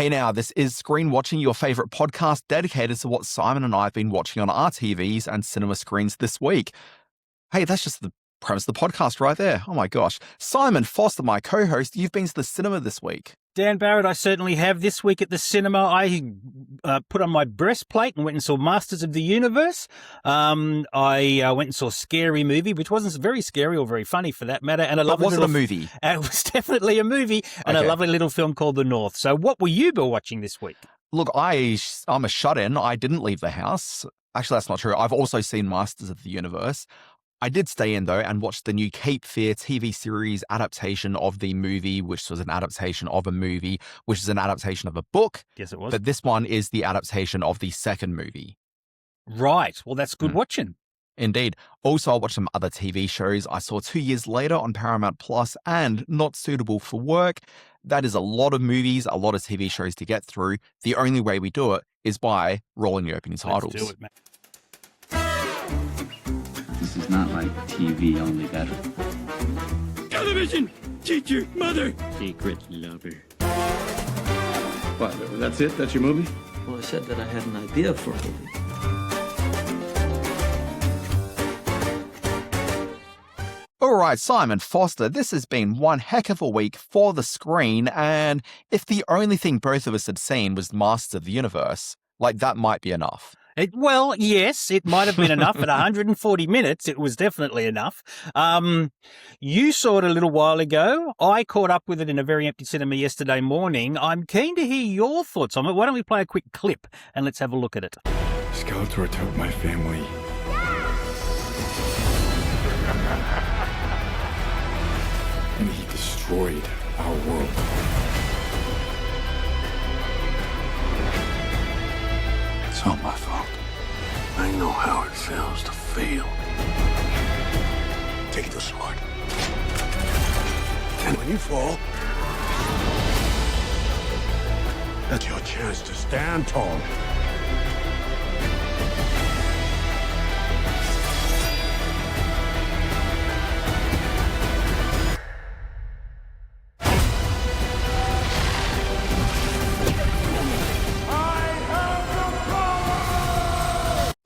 Hey now, this is Screen Watching, your favourite podcast dedicated to what Simon and I have been watching on our TVs and cinema screens this week. Hey, that's just the premise of the podcast right there. Oh my gosh. Simon Foster, my co-host, you've been to the cinema this week. Dan Barrett, I certainly have. This week at the cinema, I put on my breastplate and went and saw Masters of the Universe. I went and saw Scary Movie, which wasn't very scary or very funny for that matter. And a lovely was it a movie? It was definitely a movie, and a lovely little film called The North. So what were you watching this week? Look, I'm a shut-in. I didn't leave the house. Actually, that's not true. I've also seen Masters of the Universe. I did stay in, though, and watch the new Cape Fear TV series adaptation of the movie, which was an adaptation of a movie, which is an adaptation of a book. Yes, it was. But this one is the adaptation of the second movie. Right. Well, that's good watching. Indeed. Also, I watched some other TV shows I saw 2 years later on Paramount Plus and Not Suitable for Work. That is a lot of movies, a lot of TV shows to get through. The only way we do it is by rolling the opening titles. Let's do it, mate. This is not like TV, only better. Television! Teacher! Mother! Secret lover. What, that's it? That's your movie? Well, I said that I had an idea for a movie. All right, Simon Foster, this has been one heck of a week for the screen, and if the only thing both of us had seen was Masters of the Universe, that might be enough. Well, yes, it might have been enough. At 140 minutes, it was definitely enough. You saw it a little while ago. I caught up with it in a very empty cinema yesterday morning. I'm keen to hear your thoughts on it. Why don't we play a quick clip and let's have a look at it. Skeletor took my family. And he destroyed our world. It's all my fault. I know how it feels to fail. Take the sword. And when you fall, that's your chance to stand tall.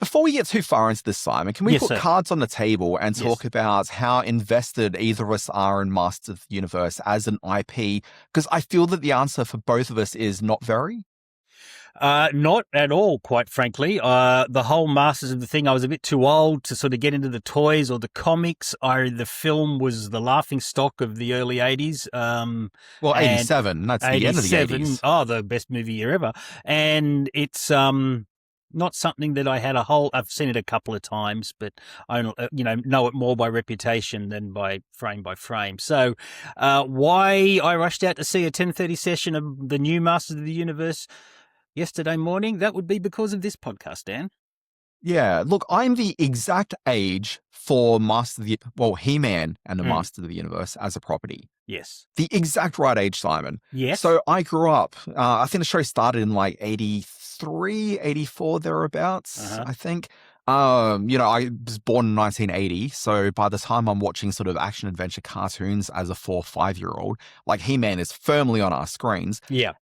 Before we get too far into this, Simon, can we put cards on the table and talk about how invested either of us are in Masters of the Universe as an IP? Because I feel that the answer for both of us is not very. Not at all, quite frankly. The whole Masters of the thing, I was a bit too old to sort of get into the toys or the comics. The film was the laughing stock of the early 80s. Well, 87. That's the end of the 80s. Oh, the best movie year ever. And it's not something that I had I've seen it a couple of times, but I know it more by reputation than by frame. So why I rushed out to see a 10:30 session of the new Masters of the Universe yesterday morning, that would be because of this podcast, Dan. Yeah, look, I'm the exact age for He-Man and the Masters of the Universe as a property. Yes. The exact right age, Simon. Yes. So I grew up, I think the show started in 83, 84, thereabouts, I think. I was born in 1980, so by the time I'm watching sort of action-adventure cartoons as a 4 or 5-year-old, He-Man is firmly on our screens. Yeah.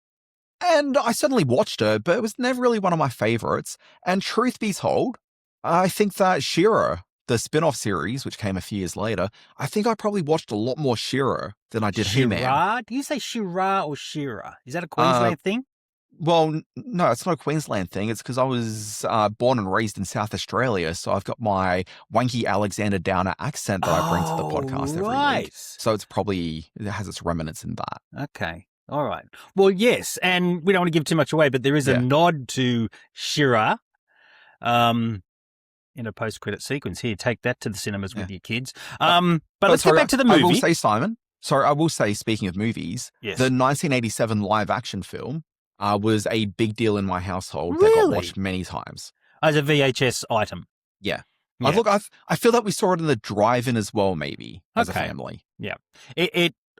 And I certainly watched it, but it was never really one of my favorites. And truth be told, I think that She-Ra, the spin-off series, which came a few years later, I think I probably watched a lot more She-Ra than I did He-Man. She-Ra? Do you say She-Ra or She-Ra? Is that a Queensland thing? Well, no, it's not a Queensland thing. It's because I was born and raised in South Australia, so I've got my wanky Alexander Downer accent that I bring to the podcast every week. So it has its remnants in that. Okay. All right. Well, yes, and we don't want to give too much away, but there is a nod to She-Ra in a post-credit sequence. Here, take that to the cinemas with your kids. But let's get back to the movie. I will say, Simon, speaking of movies, the 1987 live-action film was a big deal in my household. Really? That got watched many times. As a VHS item. Yeah. I feel that we saw it in the drive-in as well, maybe, as a family. Yeah.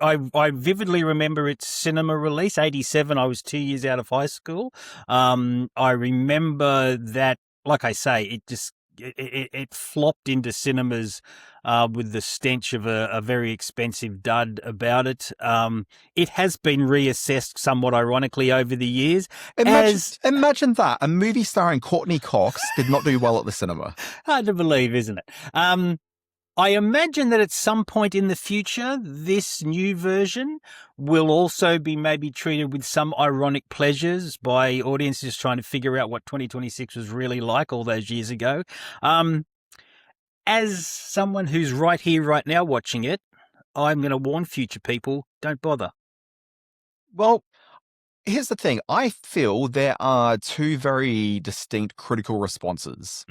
I vividly remember its cinema release, 87. I was 2 years out of high school. I remember that, like I say, it just it flopped into cinemas with the stench of a very expensive dud about it. It has been reassessed somewhat ironically over the years. Imagine that. A movie starring Courtney Cox did not do well at the cinema. Hard to believe, isn't it? I imagine that at some point in the future, this new version will also be maybe treated with some ironic pleasures by audiences trying to figure out what 2026 was really like all those years ago. As someone who's right here, right now watching it, I'm going to warn future people, don't bother. Well, here's the thing. I feel there are two very distinct critical responses.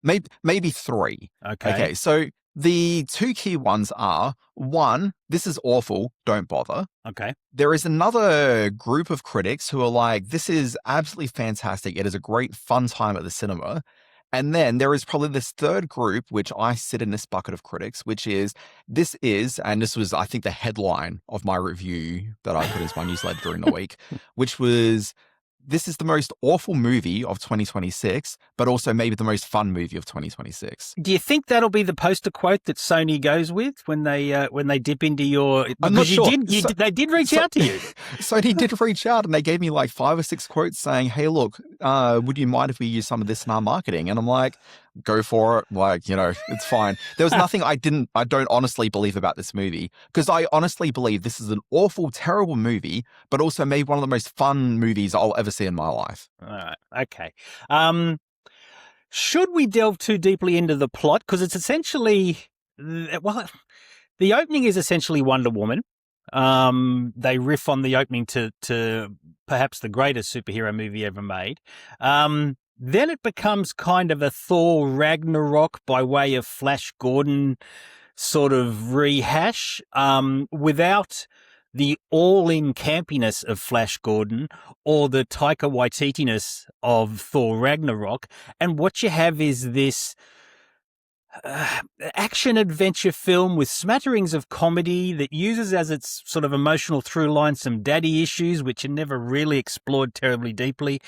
Maybe three. Okay, so the two key ones are, one, this is awful, don't bother. Okay. There is another group of critics who are like, this is absolutely fantastic. It is a great fun time at the cinema. And then there is probably this third group, which I sit in this bucket of critics, which is, and this was, I think, the headline of my review that I put as my newsletter during the week, which was, this is the most awful movie of 2026, but also maybe the most fun movie of 2026. Do you think that'll be the poster quote that Sony goes with when they dip into your? I'm not sure. They did reach out to you. Sony did reach out, and they gave me like 5 or 6 quotes saying, "Hey, look, would you mind if we use some of this in our marketing?" And I'm like, go for it. Like, it's fine. There was nothing I don't honestly believe about this movie, because I honestly believe this is an awful, terrible movie, but also maybe one of the most fun movies I'll ever see in my life. All right. Okay. Should we delve too deeply into the plot? Because it's essentially, the opening is essentially Wonder Woman. They riff on the opening to perhaps the greatest superhero movie ever made. Then it becomes kind of a Thor Ragnarok by way of Flash Gordon sort of rehash, without the all-in campiness of Flash Gordon or the Taika Waititi-ness of Thor Ragnarok. And what you have is this action-adventure film with smatterings of comedy that uses as its sort of emotional through line some daddy issues, which are never really explored terribly deeply.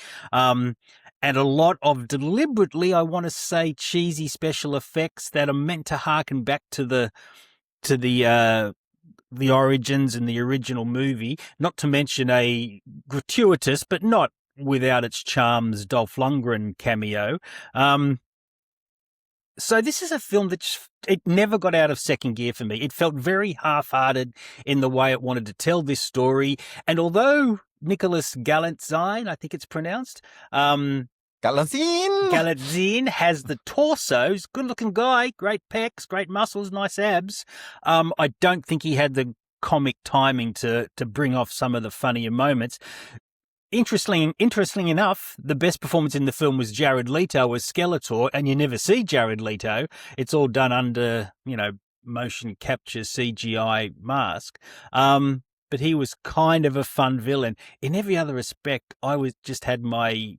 And a lot of deliberately, I want to say, cheesy special effects that are meant to harken back to the origins in the original movie. Not to mention a gratuitous, but not without its charms, Dolph Lundgren cameo. So this is a film that it never got out of second gear for me. It felt very half-hearted in the way it wanted to tell this story. And although Nicholas Galantzine, I think it's pronounced, Galantzine has the torso. He's a good-looking guy, great pecs, great muscles, nice abs. I don't think he had the comic timing to bring off some of the funnier moments. Interestingly enough, the best performance in the film was Jared Leto as Skeletor, and you never see Jared Leto. It's all done under, motion capture CGI mask. But he was kind of a fun villain. In every other respect, I just had my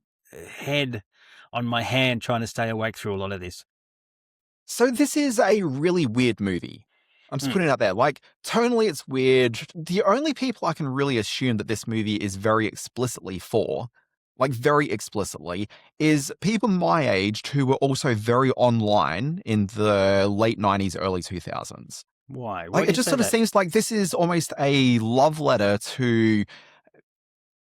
head on my hand trying to stay awake through a lot of this. So this is a really weird movie. I'm just putting it out there. Like, tonally, it's weird. The only people I can really assume that this movie is very explicitly for, like very explicitly, is people my age who were also very online in the late 90s, early 2000s. Why? Like, it just sort of seems like this is almost a love letter to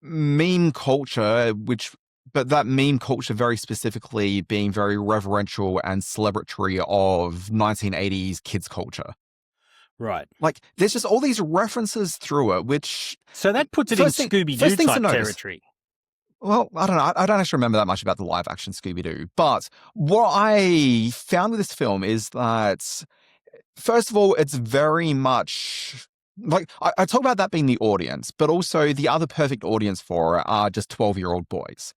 meme culture, but that meme culture very specifically being very reverential and celebratory of 1980s kids culture. Right. Like, there's just all these references through it, which... So that puts it in Scooby-Doo type territory. Well, I don't know. I don't actually remember that much about the live-action Scooby-Doo. But what I found with this film is that, first of all, it's very much... Like, I talk about that being the audience, but also the other perfect audience for it are just 12-year-old boys.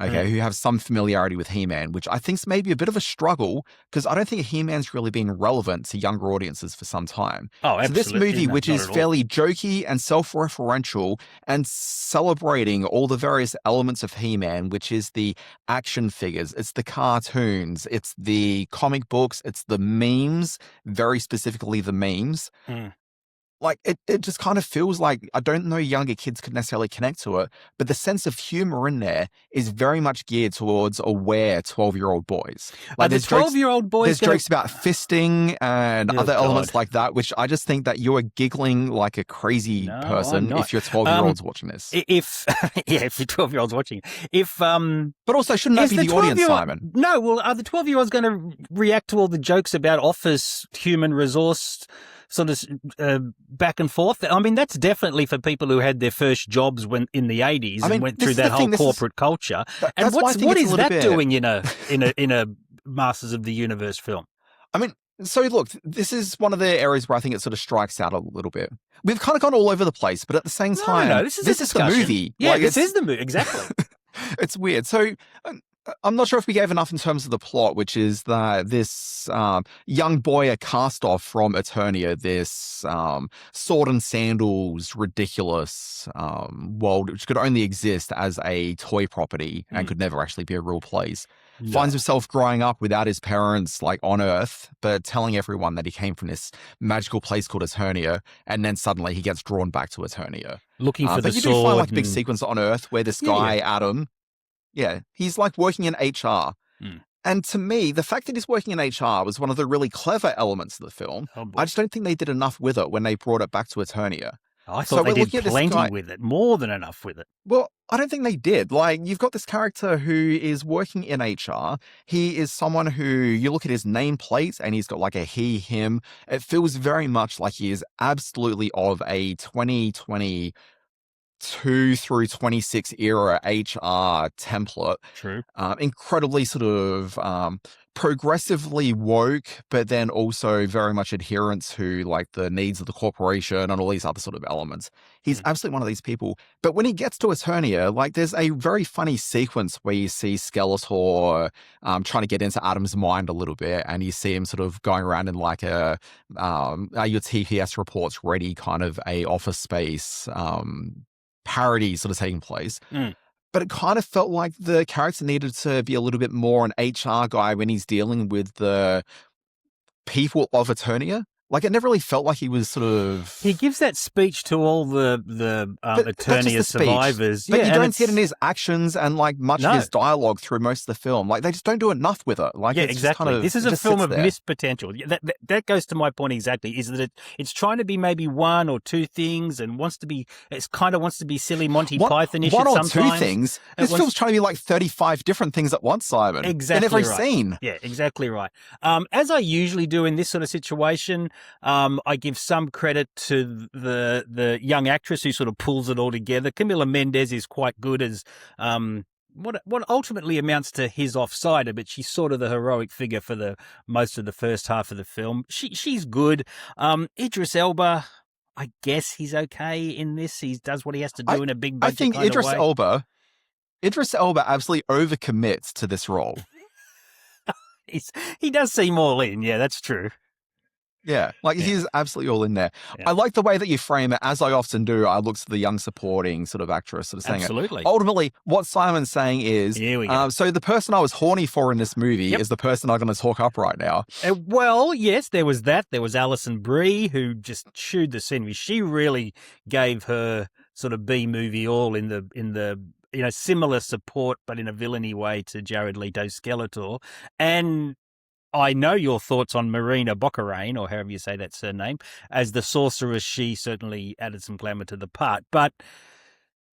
Okay, who have some familiarity with He-Man, which I think is maybe a bit of a struggle, because I don't think He-Man's really been relevant to younger audiences for some time. Oh, absolutely. So this movie, which is fairly jokey and self-referential and celebrating all the various elements of He-Man, which is the action figures, it's the cartoons, it's the comic books, it's the memes, very specifically the memes. like it just kind of feels like, I don't know, younger kids could necessarily connect to it, but the sense of humor in there is very much geared towards aware 12-year-old boys. Like the 12-year-old boys, there's jokes about fisting and other elements like that, which I just think that you are giggling like a crazy person if you're 12-year-olds watching this. If you're 12-year-olds watching, but also shouldn't that be the audience, Simon? No, well, are the 12-year-olds going to react to all the jokes about office human resource sort of back and forth? I mean, that's definitely for people who had their first jobs when in the 80s and went through that whole corporate culture. And what is that doing in a Masters of the Universe film? I mean, so look, this is one of the areas where I think it sort of strikes out a little bit. We've kind of gone all over the place, but at the same time, this is the movie. Yeah, this is the movie, exactly. It's weird. So I'm not sure if we gave enough in terms of the plot, which is that this young boy, a cast-off from Eternia, this sword and sandals, ridiculous world, which could only exist as a toy property and could never actually be a real place, finds himself growing up without his parents, like on Earth, but telling everyone that he came from this magical place called Eternia, and then suddenly he gets drawn back to Eternia. Looking for the sword. But you do find like a big sequence on Earth where this guy, Adam... Yeah, he's like working in HR. And to me, the fact that he's working in HR was one of the really clever elements of the film. I just don't think they did enough with it when they brought it back to Eternia. I thought they did plenty with it, more than enough with it. Well, I don't think they did. Like, you've got this character who is working in HR. He is someone who, you look at his nameplate and he's got like a he, him. It feels very much like he is absolutely of a 2022 through 26 era HR template. True. Incredibly sort of progressively woke, but then also very much adherent to like the needs of the corporation and all these other sort of elements. He's absolutely one of these people. But when he gets to Eternia, like there's a very funny sequence where you see Skeletor trying to get into Adam's mind a little bit, and you see him sort of going around in like a are your TPS reports ready kind of a Office Space parody sort of taking place. But it kind of felt like the character needed to be a little bit more an HR guy when he's dealing with the people of Eternia. Like, it never really felt like he was sort of... He gives that speech to all the Eternia survivors. But you don't see it in his actions and, like, much of his dialogue through most of the film. Like, they just don't do enough with it. Like, it's exactly. Kind of, this is a film of missed potential. That goes to my point exactly, is that it's trying to be maybe one or two things and wants to be silly Monty Python-ish one or sometimes. Two things? This film's trying to be like 35 different things at once, Simon. Exactly. In every scene. Yeah, exactly right. As I usually do in this sort of situation, I give some credit to the young actress who sort of pulls it all together. Camila Mendes is quite good as what ultimately amounts to his offsider, but she's sort of the heroic figure for the most of the first half of the film. She's good. Idris Elba, I guess he's okay in this. He does what he has to do in a big budget kind of way. Idris Elba absolutely overcommits to this role. He does seem all in. Yeah, that's true. Yeah, like he's absolutely all in there. Yeah. I like the way that you frame it, as I often do. I look to the young supporting sort of actress sort of saying absolutely. It. Ultimately, what Simon's saying is, here we go. So the person I was horny for in this movie is the person I'm going to talk up right now. Well, yes, there was that. There was Alison Brie, who just chewed the scenery. She really gave her sort of B movie all in the similar support, but in a villainy way to Jared Leto's Skeletor. And I know your thoughts on Marina Baccarin, or however you say that surname, as the sorceress. She certainly added some glamour to the part, but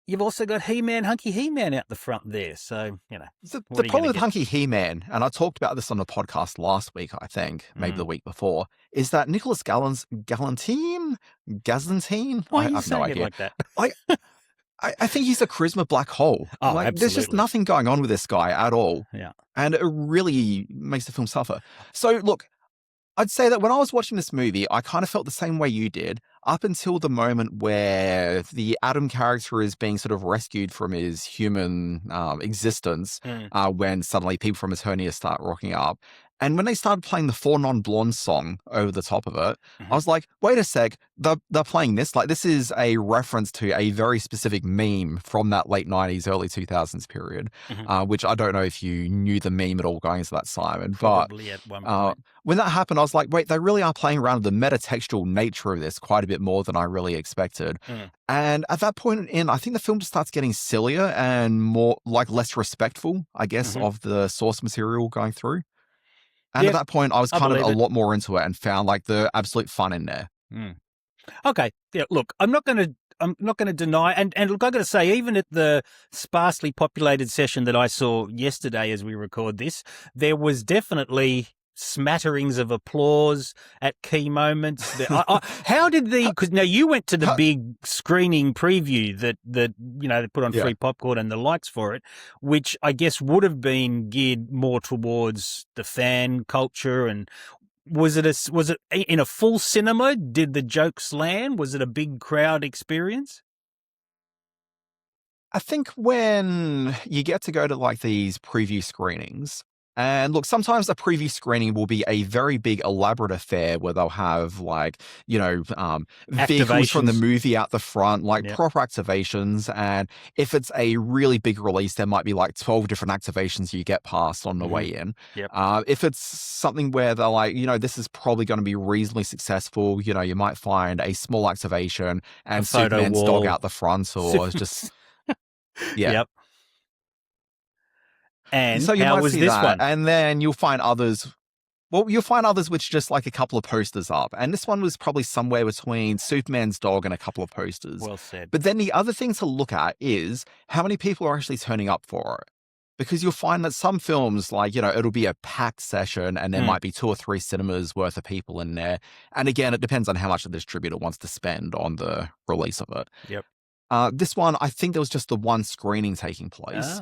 you've also got He-Man, Hunky He-Man out the front there. So, the problem with Hunky He-Man, and I talked about this on the podcast last week, I think, maybe the week before, is that Nicholas Gazantine? Why are you saying it like that? I think he's a charisma black hole. Oh, absolutely. There's just nothing going on with this guy at all. Yeah. And it really makes the film suffer. So, look, I'd say that when I was watching this movie, I kind of felt the same way you did, up until the moment where the Adam character is being sort of rescued from his human existence, when suddenly people from Eternia start rocking up. And when they started playing the Four Non-Blondes song over the top of it, I was like, wait a sec, they're playing this? Like, this is a reference to a very specific meme from that late 90s, early 2000s period, which I don't know if you knew the meme at all going into that, Simon. Probably at one point. When that happened, I was like, wait, they really are playing around with the metatextual nature of this quite a bit more than I really expected. And at that point in, I think the film just starts getting sillier and more, like, less respectful, I guess, of the source material going through. And at that point, I was kind of a lot more into it and found like the absolute fun in there. Okay. Yeah. Look, I'm not going to deny, and look, I got to say, even at the sparsely populated session that I saw yesterday as we record this, there was definitely smatterings of applause at key moments. How did because now you went to the big screening preview that they put on free popcorn and the likes for it, which I guess would have been geared more towards the fan culture. And was it in a full cinema? Did the jokes land? Was it a big crowd experience? I think when you get to go to like these preview screenings, and look, sometimes a preview screening will be a very big, elaborate affair where they'll have like, vehicles from the movie out the front, like proper activations. And if it's a really big release, there might be like 12 different activations you get past on the way in. If it's something where they're like, this is probably going to be reasonably successful, you might find a small activation and Superman's dog out the front, or just, And so you how might was see this that, one? and then you'll find others. Well, you'll find others which just like a couple of posters up, and this one was probably somewhere between Superman's dog and a couple of posters. Well said. But then the other thing to look at is how many people are actually turning up for it, because you'll find that some films, like it'll be a packed session, and there might be 2 or 3 cinemas worth of people in there. And again, it depends on how much the distributor wants to spend on the release of it. This one, I think there was just the one screening taking place.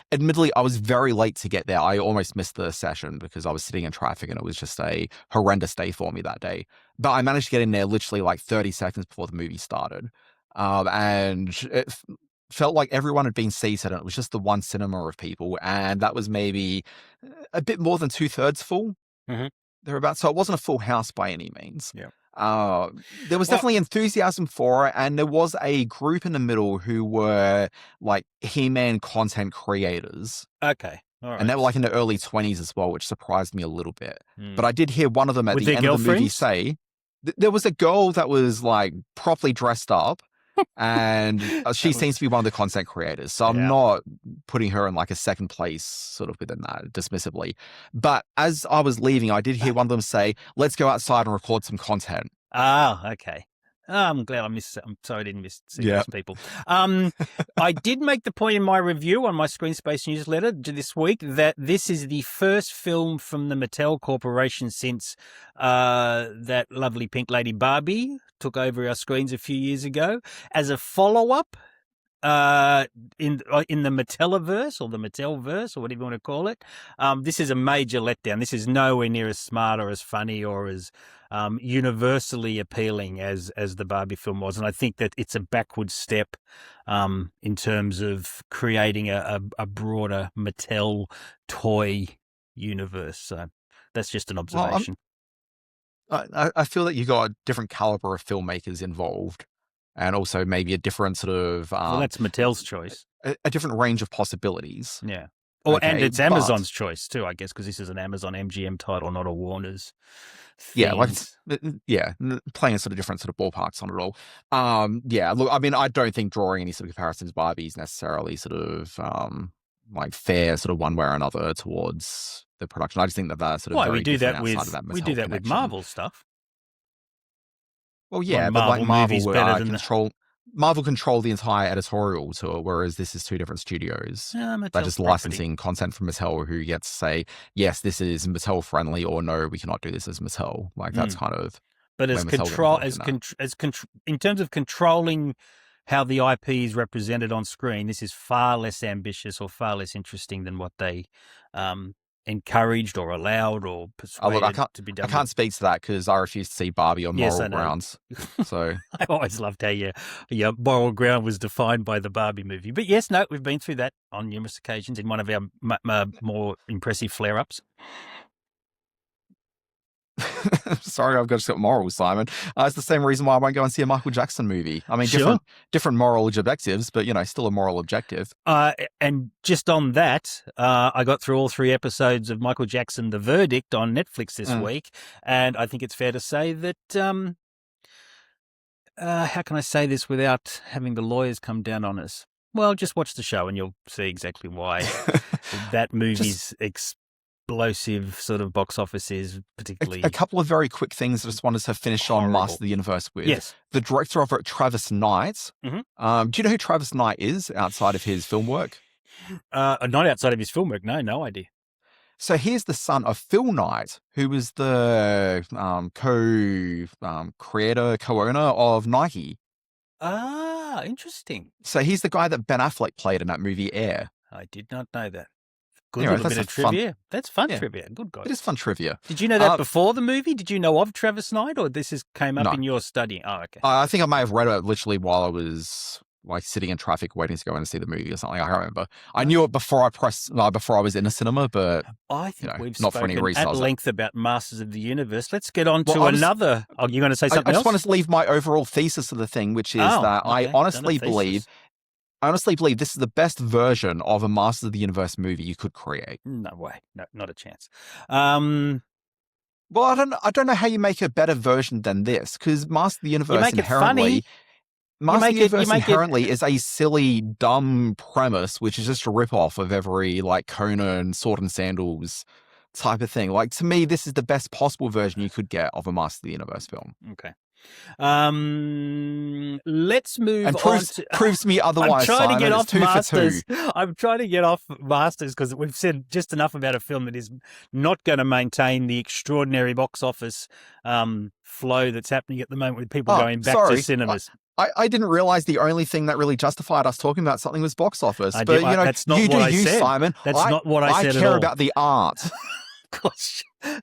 Admittedly, I was very late to get there. I almost missed the session because I was sitting in traffic and it was just a horrendous day for me that day. But I managed to get in there literally like 30 seconds before the movie started. And it felt like everyone had been seated and it was just the one cinema of people. And that was maybe a bit more than 2/3 full. Thereabouts. So it wasn't a full house by any means. There was definitely enthusiasm for it, and there was a group in the middle who were like He-Man content creators. Okay. All right. And they were like in the early 20s as well, which surprised me a little bit. But I did hear one of them at the end of the movie say, there was a girl that was like properly dressed up, and she seems to be one of the content creators. So I'm not putting her in like a second place sort of within that dismissively. But as I was leaving, I did hear one of them say, let's go outside and record some content. Okay. I'm glad I'm sorry I didn't see those people. I did make the point in my review on my Screen Space newsletter this week that this is the first film from the Mattel Corporation since that lovely pink lady Barbie took over our screens a few years ago as a follow-up in the Mattelverse or the Mattelverse or whatever you want to call it. This is a major letdown. This is nowhere near as smart or as funny or as universally appealing as the Barbie film was. And I think that it's a backward step in terms of creating a broader Mattel toy universe. So that's just an observation. I feel that you got a different caliber of filmmakers involved. And also maybe a different sort of... well, that's Mattel's choice. A different range of possibilities. Yeah. And it's Amazon's choice too, I guess, because this is an Amazon MGM title, not a Warner's. Yeah, playing a sort of different sort of ballparks on it all. Look, I mean, I don't think drawing any sort of comparisons Barbie is necessarily sort of like fair sort of one way or another towards the production. I just think that sort of we do that with Marvel stuff. Well, yeah, but like Marvel control the entire editorial tour, whereas this is 2 different studios. They're just licensing content from Mattel, who gets to say, yes, this is Mattel friendly, or no, we cannot do this as Mattel. Like that's kind of. But as in terms of controlling how the IP is represented on screen, this is far less ambitious or far less interesting than what they encouraged or allowed or persuaded to be done. I can't speak to that because I refuse to see Barbie on moral grounds. So I always loved how your moral ground was defined by the Barbie movie. But yes, we've been through that on numerous occasions in one of our more impressive flare-ups. Sorry, I've just got morals, Simon. It's the same reason why I won't go and see a Michael Jackson movie. I mean, Sure. different moral objectives, but, still a moral objective. And just on that, I got through all 3 episodes of Michael Jackson, The Verdict on Netflix this week. And I think it's fair to say that, how can I say this without having the lawyers come down on us? Well, just watch the show and you'll see exactly why that movie's explosive sort of box office is particularly... A couple of very quick things I just wanted to finish on Master of the Universe with. Yes. The director of it, Travis Knight. Mm-hmm. Do you know who Travis Knight is outside of his film work? Not outside of his film work, no idea. So he's the son of Phil Knight, who was the co-owner of Nike. Ah, interesting. So he's the guy that Ben Affleck played in that movie Air. I did not know that. Good Anyway, little bit of trivia. That's fun Yeah. trivia. Good God. It is fun trivia. Did you know that before the movie? Did you know of Travis Knight, or came up No. in your study? Oh, okay. I think I may have read it literally while I was sitting in traffic waiting to go in and see the movie or something. I can't remember. I knew it before I was in a cinema, but I think we've not for any spoken reason. at length about Masters of the Universe. Let's get on to Well, another. Oh, you're going to say something I else? just want to leave my overall thesis of the thing, which is that I honestly believe this is the best version of a Masters of the Universe movie you could create. No way. No, not a chance. Well, I don't know how you make a better version than this, because Masters of the Universe inherently is a silly, dumb premise, which is just a rip-off of every Conan, Sword and Sandals type of thing. To me, this is the best possible version you could get of a Masters of the Universe film. Okay. Let's move and on. Proves me otherwise. I'm trying to get Simon. off It's 2 Masters. for 2. I'm trying to get off Masters because we've said just enough about a film that is not going to maintain the extraordinary box office flow that's happening at the moment with people going back to cinemas. I didn't realize the only thing that really justified us talking about something was box office. That's not what I said. Simon. That's not what I said at all. I care about the art.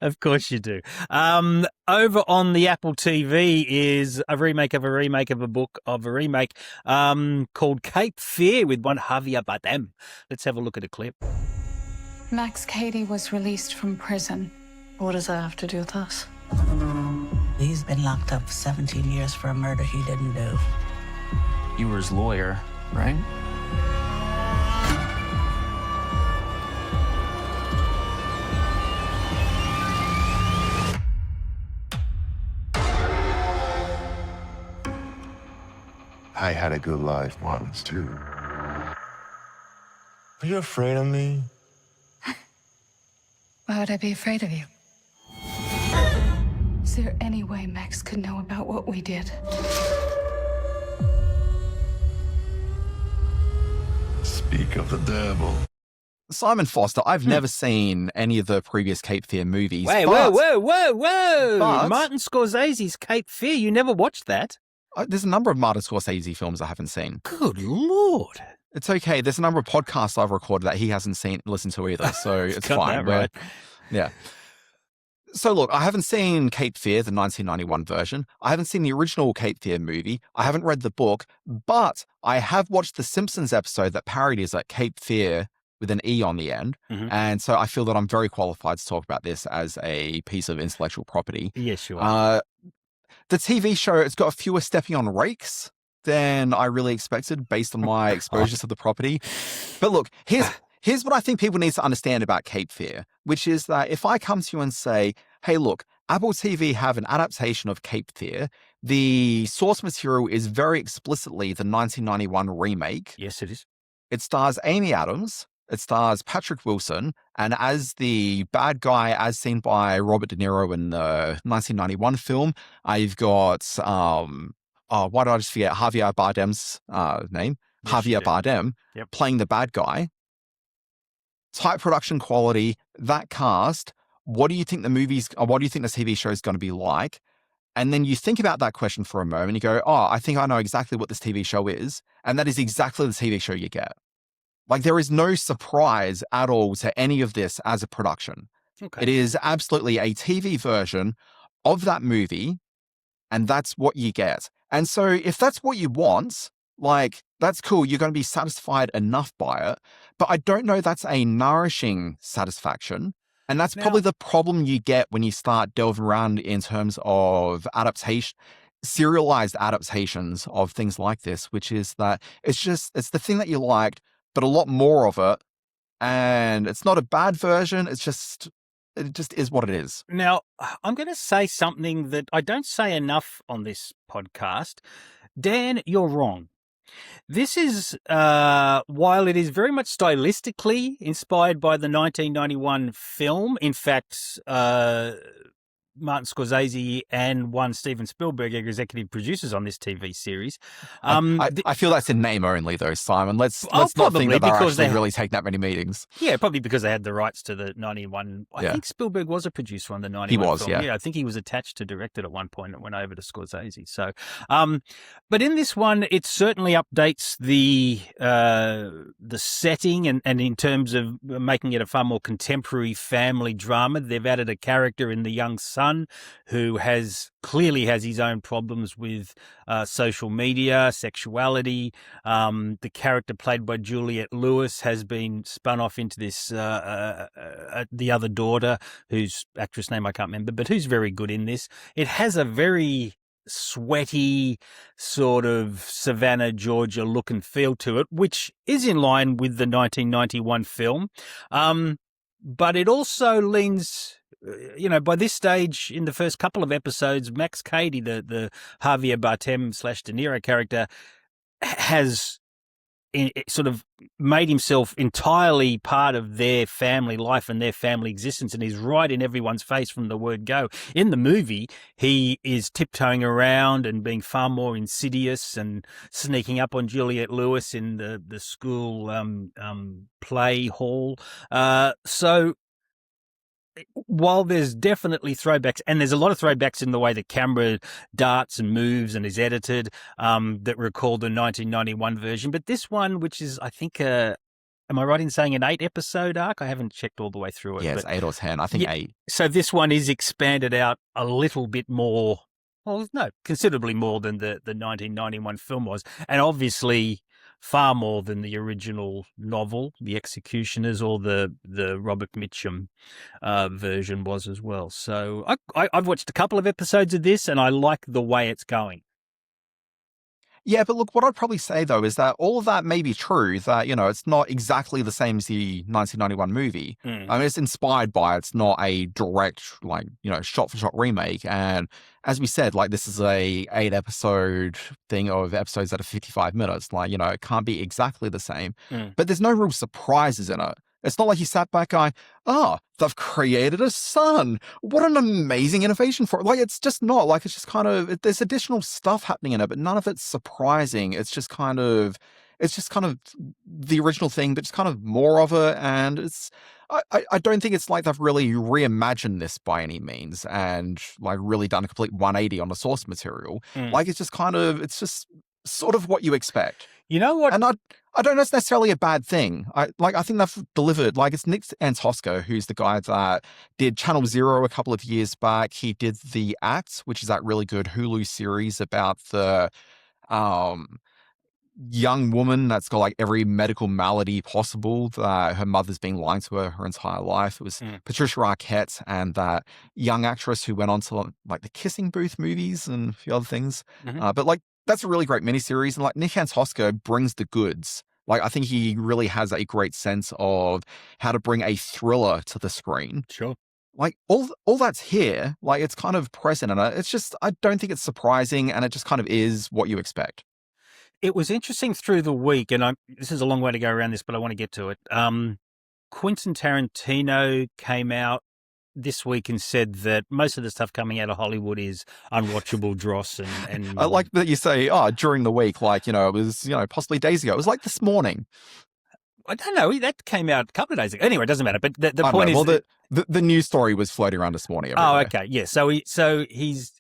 Of course you do. Over on the Apple TV is a remake of a book of a remake called Cape Fear with one Javier Bardem. Let's have a look at a clip. Max Cady was released from prison. What does that have to do with us? He's been locked up for 17 years for a murder he didn't do. You were his lawyer, right? I had a good life once, too. Are you afraid of me? Why would I be afraid of you? Is there any way Max could know about what we did? Speak of the devil. Simon Foster, I've never seen any of the previous Cape Fear movies. Whoa! but- Martin Scorsese's Cape Fear. You never watched that? There's a number of Martin Scorsese films I haven't seen. Good Lord. It's okay. There's a number of podcasts I've recorded that he hasn't listened to either, so it's Got fine. that right. Yeah. So look, I haven't seen Cape Fear, the 1991 version. I haven't seen the original Cape Fear movie. I haven't read the book, but I have watched the Simpsons episode that parodies Cape Fear with an E on the end. Mm-hmm. And so I feel that I'm very qualified to talk about this as a piece of intellectual property. Yes, you are. The TV show, it's got fewer stepping on rakes than I really expected based on my exposure to the property. But look, here's what I think people need to understand about Cape Fear, which is that if I come to you and say, hey, look, Apple TV have an adaptation of Cape Fear. The source material is very explicitly the 1991 remake. Yes, it is. It stars Amy Adams. It stars Patrick Wilson. And as the bad guy, as seen by Robert De Niro in the 1991 film, I've got, why did I just forget Javier Bardem's name? Yes, Javier Bardem playing the bad guy. Tight production quality, that cast. What do you think the TV show is going to be like? And then you think about that question for a moment. You go, I think I know exactly what this TV show is. And that is exactly the TV show you get. There is no surprise at all to any of this as a production. Okay. It is absolutely a TV version of that movie. And that's what you get. And so if that's what you want, that's cool. You're going to be satisfied enough by it. But I don't know that's a nourishing satisfaction. And that's probably the problem you get when you start delving around in terms of serialized adaptations of things like this, which is that it's the thing that you liked, but a lot more of it. And it's not a bad version. It just is what it is. Now, I'm going to say something that I don't say enough on this podcast. Dan, you're wrong. This is, while it is very much stylistically inspired by the 1991 film, in fact, Martin Scorsese and one Steven Spielberg are executive producers on this TV series. I feel that's in name only, though, Simon. Let's not think that they're actually really taking that many meetings. Yeah, probably because they had the rights to the 91. I think Spielberg was a producer on the 91 He was, film. yeah. I think he was attached to direct it at one point and went over to Scorsese. So, but in this one, it certainly updates the setting and in terms of making it a far more contemporary family drama. They've added a character in the young son who clearly has his own problems with social media, sexuality. The character played by Juliette Lewis has been spun off into this the other daughter, whose actress name I can't remember, but who's very good in this. It has a very sweaty sort of Savannah, Georgia look and feel to it, which is in line with the 1991 film. But it also leans, by this stage in the first couple of episodes, Max Cady, the Javier Bardem / De Niro character, has sort of made himself entirely part of their family life and their family existence, and he's right in everyone's face from the word go. In the movie, he is tiptoeing around and being far more insidious and sneaking up on Juliette Lewis in the school play hall. So while there's definitely throwbacks, and there's a lot of throwbacks in the way the camera darts and moves and is edited, that recall the 1991 version. But this one, which is, I think, am I right in saying an 8-episode arc? I haven't checked all the way through it. Yeah, it's 8 or 10. I think 8. So this one is expanded out a little bit more. Well, no, considerably more than the 1991 film was. And obviously far more than the original novel, The Executioners, or the Robert Mitchum version was as well. So I've watched a couple of episodes of this, and I like the way it's going. Yeah, but look, what I'd probably say, though, is that all of that may be true, that, it's not exactly the same as the 1991 movie. I mean, it's inspired by it. It's not a direct, shot-for-shot remake. And as we said, this is a 8-episode thing of episodes that are 55 minutes. It can't be exactly the same. But there's no real surprises in it. It's not like you sat back going, they've created a son. What an amazing innovation for it. It's just not. It's just kind of, there's additional stuff happening in it, but none of it's surprising. It's just kind of the original thing, but just kind of more of it. And I don't think it's like they've really reimagined this by any means and really done a complete 180 on the source material. It's just sort of what you expect. You know what? And I don't know it's necessarily a bad thing. I think they've delivered. It's Nick Antosco, who's the guy that did Channel Zero a couple of years back. He did The Act, which is that really good Hulu series about the young woman that's got every medical malady possible, that her mother's been lying to her entire life. It was Patricia Arquette and that young actress who went on to the Kissing Booth movies and a few other things. But that's a really great miniseries, and Nick Antosco brings the goods. I think he really has a great sense of how to bring a thriller to the screen. Sure. All that's here. It's kind of present, and it's just, I don't think it's surprising, and it just kind of is what you expect. It was interesting through the week, and this is a long way to go around this, but I want to get to it. Quentin Tarantino came out this week and said that most of the stuff coming out of Hollywood is unwatchable dross. And I like that you say, during the week, it was, possibly days ago. It was this morning. I don't know. That came out a couple of days ago. Anyway, it doesn't matter. But the point is... Well, the news story was floating around this morning. Oh, okay. Yeah. So he's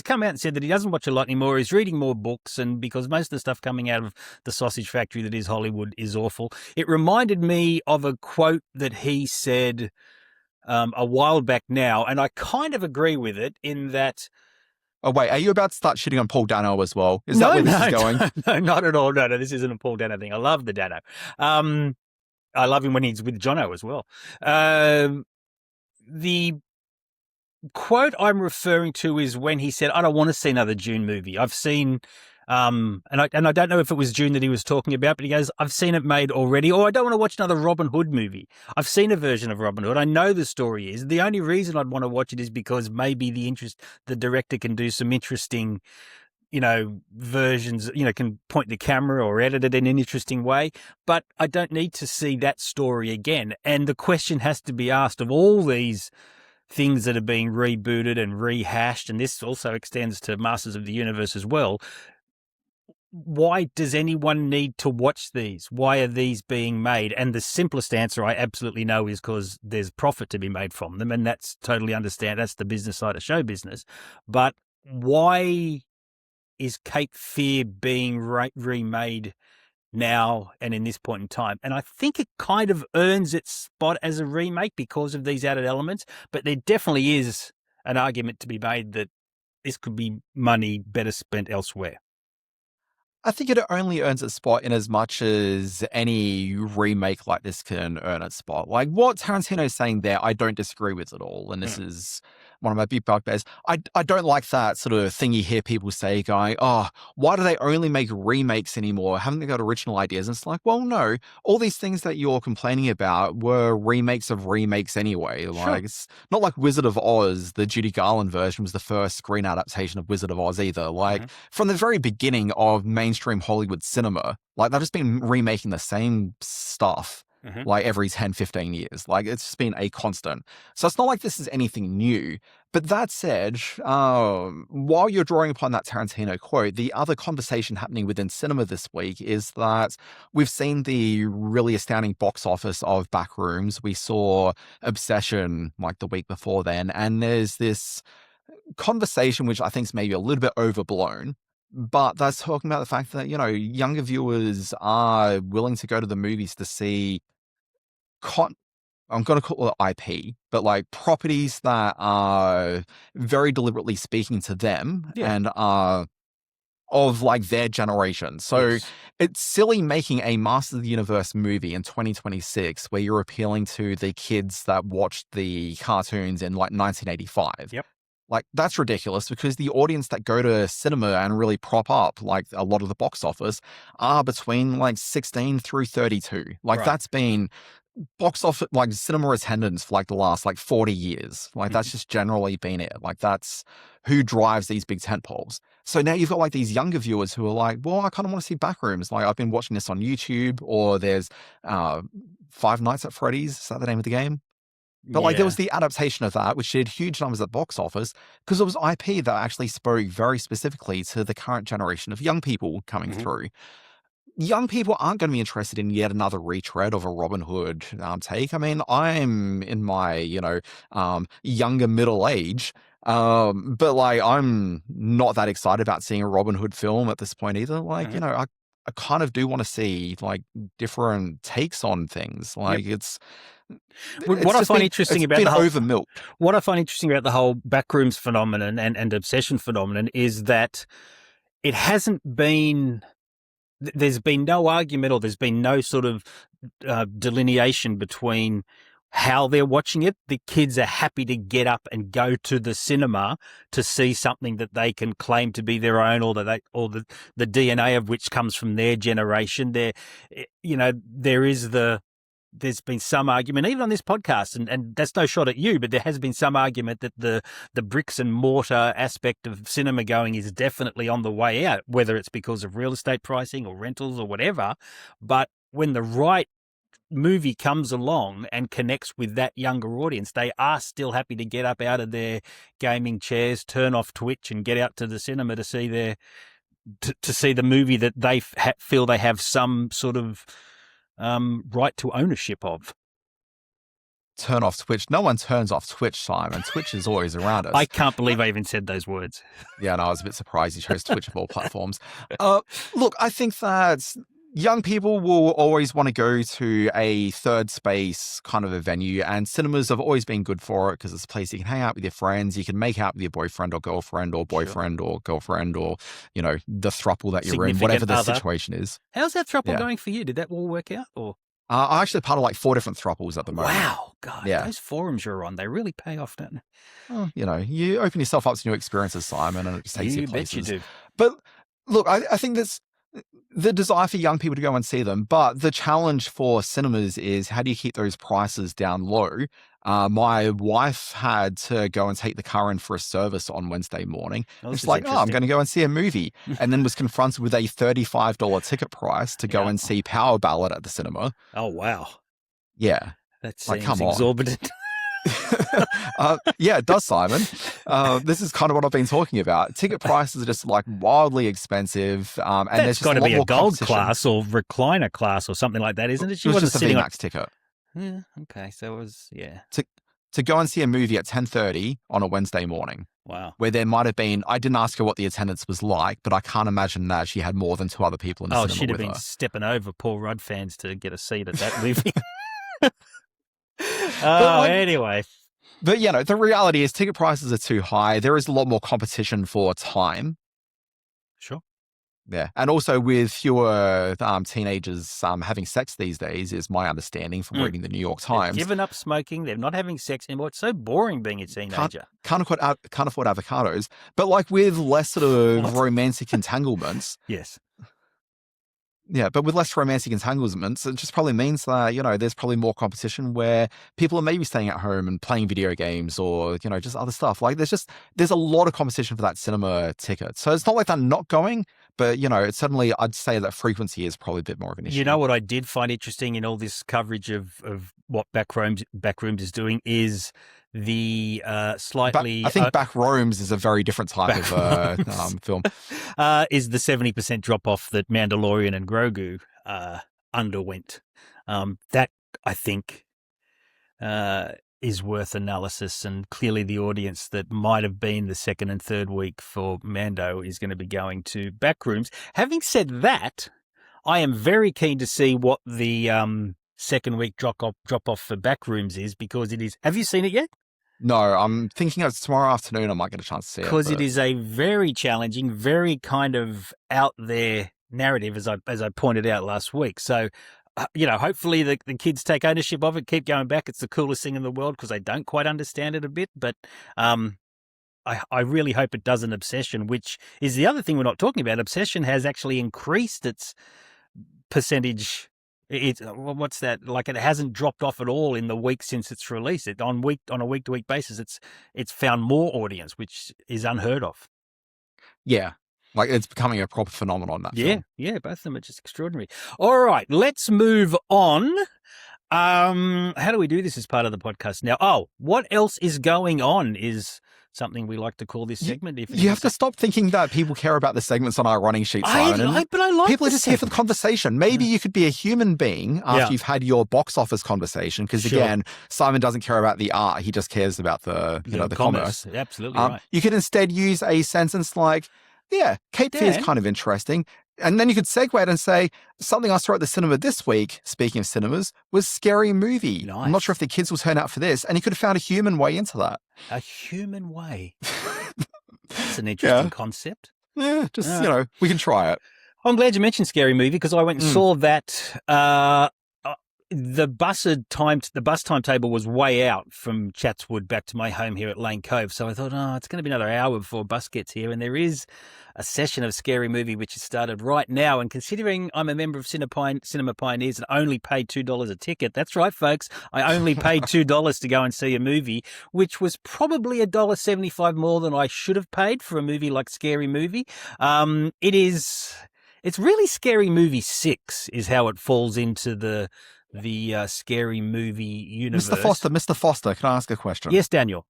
come out and said that he doesn't watch a lot anymore. He's reading more books, and because most of the stuff coming out of the sausage factory that is Hollywood is awful. It reminded me of a quote that he said a while back now, and I kind of agree with it in that... Oh, wait, are you about to start shitting on Paul Dano as well? Is that where this is going? No, not at all. No, this isn't a Paul Dano thing. I love the Dano. I love him when he's with Jono as well. the quote I'm referring to is when he said, "I don't want to see another Dune movie. I've seen." And I don't know if it was Dune that he was talking about, but he goes, "I've seen it made already," or "I don't want to watch another Robin Hood movie. I've seen a version of Robin Hood. I know the story is. The only reason I'd want to watch it is because maybe the director can do some interesting, versions, can point the camera or edit it in an interesting way. But I don't need to see that story again." And the question has to be asked of all these things that are being rebooted and rehashed, and this also extends to Masters of the Universe as well. Why does anyone need to watch these? Why are these being made? And the simplest answer I absolutely know is because there's profit to be made from them, and that's totally understand. That's the business side of show business. But why is Cape Fear being remade now and in this point in time? And I think it kind of earns its spot as a remake because of these added elements, but there definitely is an argument to be made that this could be money better spent elsewhere. I think it only earns its spot in as much as any remake like this can earn its spot. Like what Tarantino's saying there, I don't disagree with at all. And this is one of my big bugbears. I don't like that sort of thing you hear people say going, "Oh, why do they only make remakes anymore? Haven't they got original ideas?" And it's like, well, no, all these things that you're complaining about were remakes of remakes anyway. Sure. Like it's not like Wizard of Oz, the Judy Garland version was the first screen adaptation of Wizard of Oz either. Like from the very beginning of mainstream Hollywood cinema, like they've just been remaking the same stuff like every 10, 15 years. Like it's just been a constant. So it's not like this is anything new. But that said, while you're drawing upon that Tarantino quote, the other conversation happening within cinema this week is that we've seen the really astounding box office of Backrooms. We saw Obsession like the week before then. And there's this conversation which I think is maybe a little bit overblown, but that's talking about the fact that, younger viewers are willing to go to the movies to see I'm going to call it IP, but like properties that are very deliberately speaking to them and are of like their generation. So it's silly making a Masters of the Universe movie in 2026 where you're appealing to the kids that watched the cartoons in like 1985. Yep. Like, that's ridiculous because the audience that go to cinema and really prop up, like, a lot of the box office are between, like, 16 through 32. Like, that's been box office, like, cinema attendance for, like, the last, like, 40 years. Like, that's just generally been it. Like, that's who drives these big tentpoles. So now you've got, like, these younger viewers who are like, well, I kind of want to see Backrooms. Like, I've been watching this on YouTube, or there's Five Nights at Freddy's. Is that the name of the game? But like there was the adaptation of that, which did huge numbers at the box office because it was IP that actually spoke very specifically to the current generation of young people coming through. Young people aren't going to be interested in yet another retread of a Robin Hood take. I mean, I'm in my, younger middle age, but like I'm not that excited about seeing a Robin Hood film at this point either. Like, I kind of do want to see like different takes on things. Like what I find interesting about the whole overmilked. What I find interesting about the whole Backrooms phenomenon and Obsession phenomenon is that it hasn't been. There's been no argument, or there's been no sort of delineation between how they're watching it. The kids are happy to get up and go to the cinema to see something that they can claim to be their own, or the DNA of which comes from their generation. There's been some argument, even on this podcast, and that's no shot at you, but there has been some argument that the bricks and mortar aspect of cinema going is definitely on the way out, whether it's because of real estate pricing or rentals or whatever. But when the right movie comes along and connects with that younger audience, they are still happy to get up out of their gaming chairs, turn off Twitch, and get out to the cinema to see to see the movie that they feel they have some sort of right to ownership of. Turn off Twitch. No one turns off Twitch, Simon. Twitch is always around us. I can't believe I even said those words. Yeah, no, I was a bit surprised you chose Twitch of all platforms. Look, I think that young people will always want to go to a third space kind of a venue, and cinemas have always been good for it because it's a place you can hang out with your friends, you can make out with your boyfriend or girlfriend, or boyfriend or girlfriend, or, the throuple that you're in, whatever the situation is. How's that throuple going for you? Did that all work out? Or I'm actually part of like 4 different throuples at the moment. Wow, God, Yeah. those forums you're on, they really pay off, don't they? Well, you open yourself up to new experiences, Simon, and it just takes you places. Bet you do. But look, I think that's the desire for young people to go and see them. But the challenge for cinemas is how do you keep those prices down low? My wife had to go and take the car in for a service on Wednesday morning. It's like, I'm going to go and see a movie. And then was confronted with a $35 ticket price to go and see Power Ballad at the cinema. Oh, wow. Yeah. That seems like, come on. exorbitant. Yeah, it does, Simon. This is kind of what I've been talking about. Ticket prices are just like wildly expensive. And That's got to be a gold class or recliner class or something like that, isn't it? It was just a VMAX ticket. Yeah, okay. So it was, To go and see a movie at 10:30 on a Wednesday morning. Wow. Where there might have been, I didn't ask her what the attendance was like, but I can't imagine that she had more than 2 other people in the cinema she'd have with been her. stepping over Paul Rudd fans to get a seat at that movie. Anyway. But, the reality is ticket prices are too high. There is a lot more competition for time. Sure. Yeah. And also with fewer teenagers having sex these days is my understanding from reading the New York Times. They've given up smoking. They're not having sex anymore. It's so boring being a teenager. Can't afford avocados. But like with less sort of romantic entanglements. Yes. Yeah, but with less romantic entanglements, it just probably means that, there's probably more competition where people are maybe staying at home and playing video games or, just other stuff. Like there's a lot of competition for that cinema ticket. So it's not like they're not going, but, it's certainly, I'd say that frequency is probably a bit more of an issue. You know what I did find interesting in all this coverage of what Backrooms is doing is the slightly... I think Backrooms is a very different type of film. Is the 70% drop-off that Mandalorian and Grogu underwent. That, I think, is worth analysis, and clearly the audience that might have been the second and third week for Mando is going to be going to Backrooms. Having said that, I am very keen to see what the second week drop off for Backrooms is, because it is... Have you seen it yet? No, I'm thinking of tomorrow afternoon I might get a chance to see it. Because it is a very challenging, very kind of out there narrative, as I pointed out last week. So, hopefully the kids take ownership of it, keep going back. It's the coolest thing in the world because they don't quite understand it a bit. But I really hope it does an Obsession, which is the other thing we're not talking about. Obsession has actually increased its percentage. What's that? Like, it hasn't dropped off at all in the week since its release. On a week-to-week basis, it's found more audience, which is unheard of. Yeah. Like, it's becoming a proper phenomenon, that film. Yeah, both of them are just extraordinary. All right, let's move on. How do we do this as part of the podcast now? Oh, what else is going on is something we like to call this segment. You have to stop thinking that people care about the segments on our running sheet, Simon. But I like people are just here for the conversation. Maybe you could be a human being after you've had your box office conversation, because again, Simon doesn't care about the art; he just cares about the commerce. Absolutely right. You could instead use a sentence like, "Yeah, Cape Fear is kind of interesting." And then you could segue it and say, something I saw at the cinema this week, speaking of cinemas, was Scary Movie. Nice. I'm not sure if the kids will turn out for this. And you could have found a human way into that. A human way? That's an interesting concept. Yeah, just, we can try it. I'm glad you mentioned Scary Movie, because I went and saw that. The bus timetable was way out from Chatswood back to my home here at Lane Cove. So I thought, it's going to be another hour before bus gets here. And there is a session of Scary Movie, which has started right now. And considering I'm a member of Cinema Pioneers and only paid $2 a ticket, that's right, folks, I only paid $2 to go and see a movie, which was probably $1.75 more than I should have paid for a movie like Scary Movie. It's really Scary Movie 6 is how it falls into the Scary Movie universe. Mr. Foster, can I ask a question? Yes, Daniel.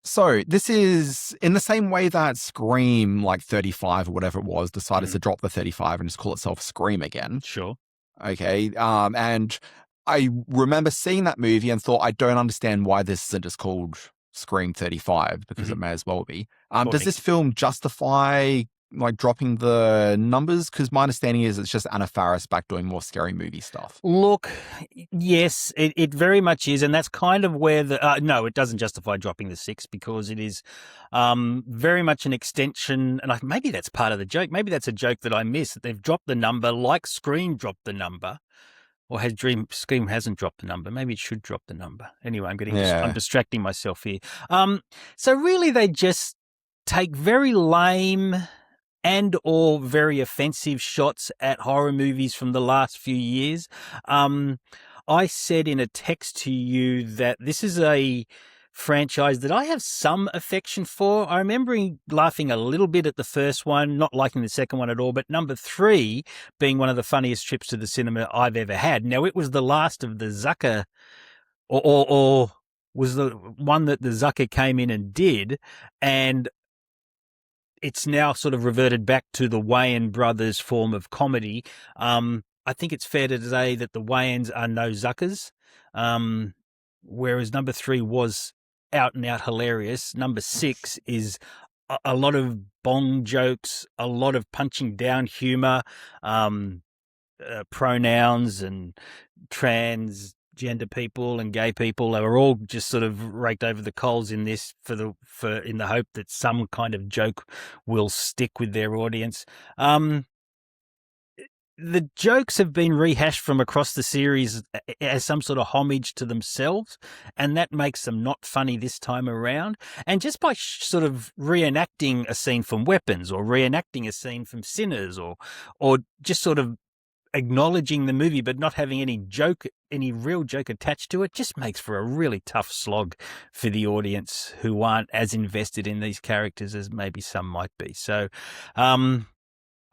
So this is in the same way that Scream, like 35 or whatever it was, decided to drop the 35 and just call itself Scream again. Sure. Okay. And I remember seeing that movie and thought, I don't understand why this isn't just called Scream 35, because it may as well be. Does this film justify like dropping the numbers? Because my understanding is it's just Anna Faris back doing more Scary Movie stuff. Look, yes, it very much is. And that's kind of where no, it doesn't justify dropping the 6, because it is very much an extension. And maybe that's part of the joke. Maybe that's a joke that I missed, that they've dropped the number like Scream dropped the number. Or has Scream hasn't dropped the number? Maybe it should drop the number. Anyway, Yeah. I'm distracting myself here. So really, they just take very lame and or very offensive shots at horror movies from the last few years. I said in a text to you that this is a franchise that I have some affection for. I remember laughing a little bit at the first one, not liking the second one at all, but number 3 being one of the funniest trips to the cinema I've ever had. Now, it was the last of the Zucker, or was the one that the Zucker came in and did, and it's now sort of reverted back to the Wayans brothers form of comedy. I think it's fair to say that the Wayans are no Zuckers, whereas number 3 was out and out hilarious. Number 6 is a lot of bong jokes, a lot of punching down humor, pronouns and transgender people and gay people are all just sort of raked over the coals in this in the hope that some kind of joke will stick with their audience. The jokes have been rehashed from across the series as some sort of homage to themselves, and that makes them not funny this time around. And just by sort of reenacting a scene from Weapons or reenacting a scene from Sinners or just sort of acknowledging the movie but not having any real joke attached to it, just makes for a really tough slog for the audience who aren't as invested in these characters as maybe some might be. So,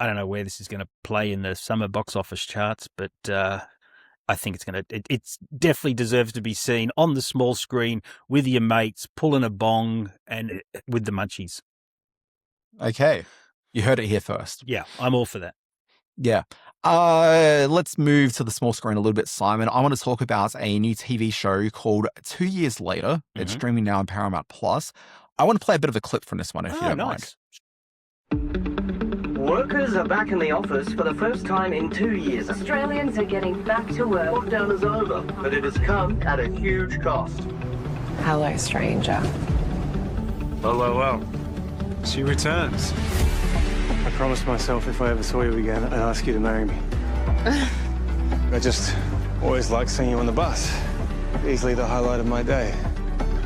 I don't know where this is going to play in the summer box office charts, but I think it definitely deserves to be seen on the small screen with your mates, pulling a bong and with the munchies. Okay. You heard it here first. Yeah, I'm all for that. Yeah. Let's move to the small screen a little bit, Simon. I want to talk about a new TV show called 2 Years Later. It's streaming now on Paramount Plus. I want to play a bit of a clip from this one, if you don't mind. Workers are back in the office for the first time in 2 years. Australians are getting back to work. Lockdown is over, but it has come at a huge cost. Hello, stranger. Well. She returns. I promised myself if I ever saw you again, I'd ask you to marry me. I just always liked seeing you on the bus. Easily the highlight of my day.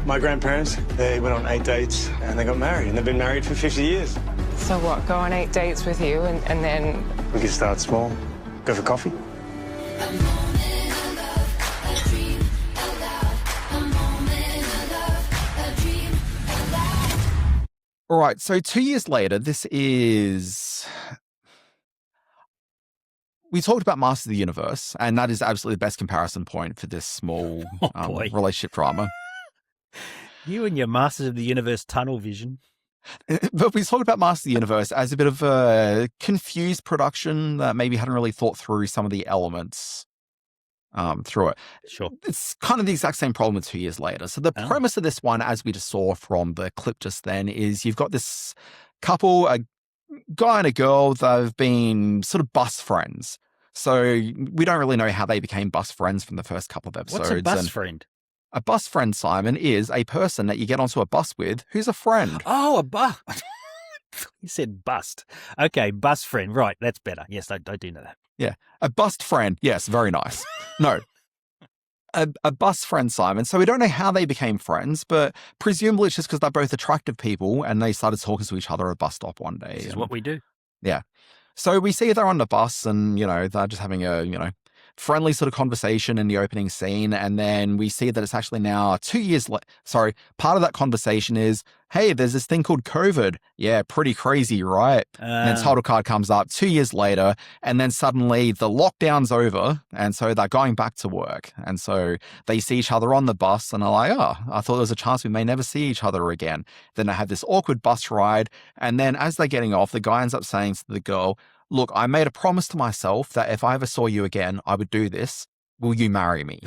My grandparents, they went on 8 dates and they got married, and they've been married for 50 years. So what, go on 8 dates with you and then... We could start small. Go for coffee. All right, so 2 years later, this is... We talked about Masters of the Universe, and that is absolutely the best comparison point for this small relationship drama. You and your Masters of the Universe tunnel vision. But we talked about Masters of the Universe as a bit of a confused production that maybe hadn't really thought through some of the elements through it. Sure. It's kind of the exact same problem with 2 years later. So the premise of this one, as we just saw from the clip just then, is you've got this couple, a guy and a girl, they've been sort of bus friends. So we don't really know how they became bus friends from the first couple of episodes. What's a bus friend? A bus friend, Simon, is a person that you get onto a bus with who's a friend. Oh, a bus. You said bust. Okay, bus friend. Right, that's better. Yes, I do know that. Yeah, a bust friend. Yes, very nice. No, a bus friend, Simon. So we don't know how they became friends, but presumably it's just because they're both attractive people and they started talking to each other at a bus stop one day. This is what we do. Yeah. So we see they're on the bus and, they're just having a, friendly sort of conversation in the opening scene. And then we see that it's actually now 2 years part of that conversation is, hey, there's this thing called COVID. Yeah, pretty crazy, right? And then title card comes up 2 years later, and then suddenly the lockdown's over, and so they're going back to work. And so they see each other on the bus, and are like, oh, I thought there was a chance we may never see each other again. Then they have this awkward bus ride, and then as they're getting off, the guy ends up saying to the girl, look, I made a promise to myself that if I ever saw you again, I would do this. Will you marry me?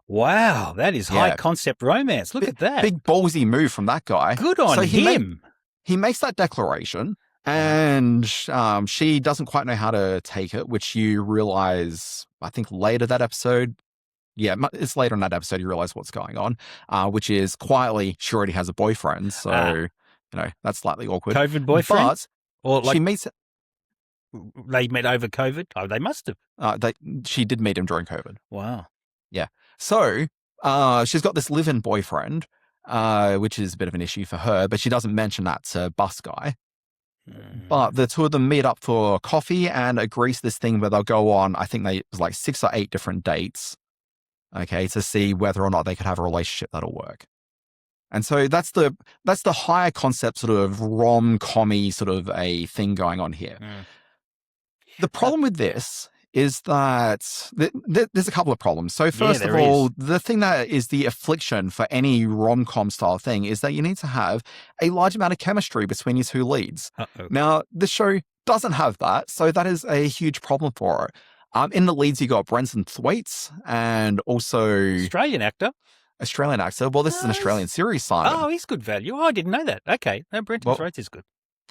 Wow, that is high concept romance. Look at that. Big ballsy move from that guy. Good on him. He makes that declaration and she doesn't quite know how to take it, which you realize, I think later that episode. Yeah, it's later in that episode you realize what's going on, which is quietly she already has a boyfriend. So, that's slightly awkward. COVID boyfriend? But she meets... They met over COVID? Oh, they must have. She did meet him during COVID. Wow. Yeah. So she's got this live-in boyfriend, which is a bit of an issue for her, but she doesn't mention that to Bus Guy. But the two of them meet up for coffee and agree to this thing where they'll go on, I think it was like 6 or 8 different dates, okay, to see whether or not they could have a relationship that'll work. And so that's the higher concept sort of rom-commy sort of a thing going on here. The problem with this is that there's a couple of problems. So first of all, the thing that is the affliction for any rom-com style thing is that you need to have a large amount of chemistry between your two leads. Now, this show doesn't have that, so that is a huge problem for it. In the leads, you got Brenton Thwaites and also... Australian actor. Well, this is an Australian series, Simon. Oh, he's good value. Oh, I didn't know that. Okay. No, Brenton Thwaites is good.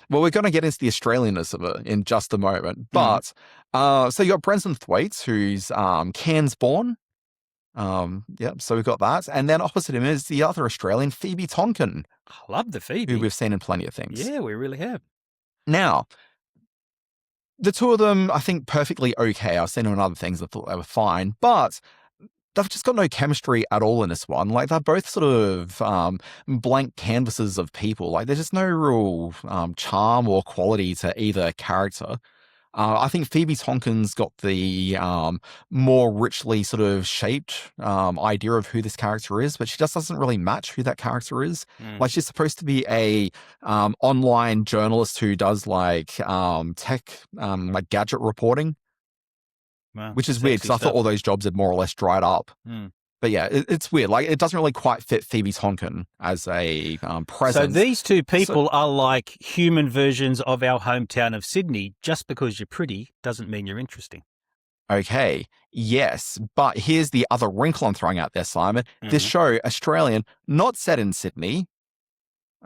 Well, we're going to get into the Australianness of it in just a moment. But, so you got Brenton Thwaites, who's Cairns born. So we've got that. And then opposite him is the other Australian, Phoebe Tonkin. I love the Phoebe. Who we've seen in plenty of things. Yeah, we really have. Now, the two of them, I think, perfectly okay. I've seen them in other things. I thought they were fine. But they've just got no chemistry at all in this one. Like, they're both sort of blank canvases of people. Like, there's just no real charm or quality to either character. I think Phoebe Tonkin's got the more richly sort of shaped idea of who this character is, but she just doesn't really match who that character is. Like, she's supposed to be a online journalist who does like tech, like gadget reporting. Wow, which is weird because I thought all those jobs had more or less dried up. But yeah, it's weird. Like, it doesn't really quite fit Phoebe Tonkin as a presence. So these two people are like human versions of our hometown of Sydney. Just because you're pretty doesn't mean you're interesting. Okay, yes. But here's the other wrinkle I'm throwing out there, Simon. This show, Australian, not set in Sydney.